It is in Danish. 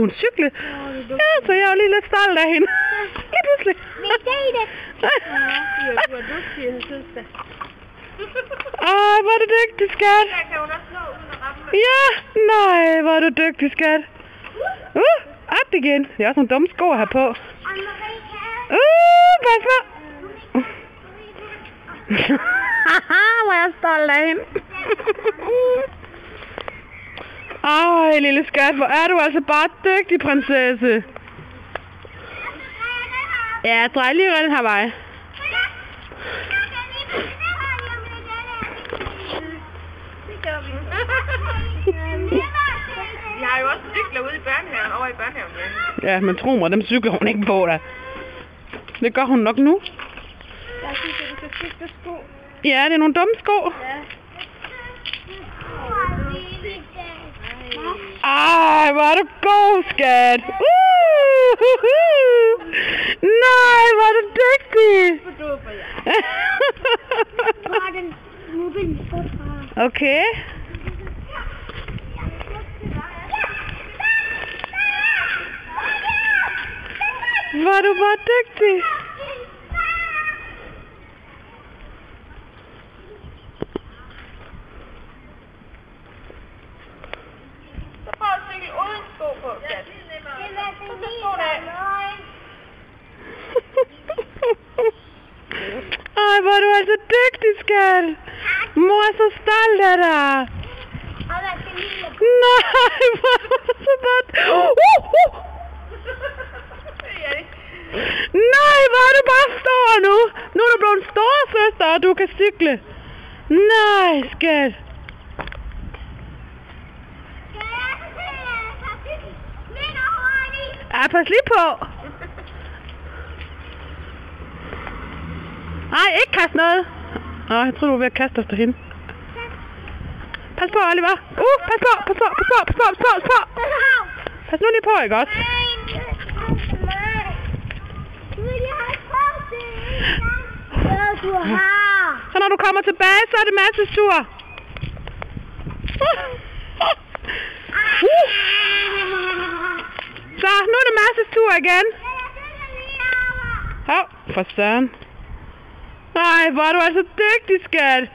kunne hun cykle. Ja, så jeg var lige lidt stolt af hende. Lige pludselig. Du er dygtig, jeg synes det. Ej, hvor er du dygtig, skat. Ja, nej, hvor er du dygtig, skat. Op igen. Det er også nogle dumme sko at have på. Pas på. Hvor er jeg stolt af hende. Ej, lille skat, hvor er du altså bare dygtig, prinsesse. Ja, drej lige den her vej. Jeg har jo også cykler ude i børnehaven, over i børnehaven. Ja, men tro mig, dem cykler hun ikke på da. Det gør hun nok nu. Jeg synes, at du skal cykle sko. Ja, det er nogle dumme sko. Ja. Ej, hvor er du god, skat. Nej, hvor er du dygtig. Okay. Hvor er du bare dygtig. Så prøv at cykle uden sko på, skat. Ej, hvor er du altså dygtig, skat. Mor er så stolt af dig. Nej, hvor er du så godt. Nej, hvor er du bare stor nu. Nu er du blevet en storesøster, og du kan cykle. Nej, skat. Ja, pas lige på. Nej, ikke kast noget. Jeg tror du var ved at kaste efter hende. Pas på, Oliver. Pas på, pas på, pas på, pas på, pas på, pas på. Pas nu lige på, ikke også? Så når du kommer tilbage, så er det Mads' tur. Så, nu er det Mads' tur igen. For søren. Nej, hvor er du altså dygtig, skat.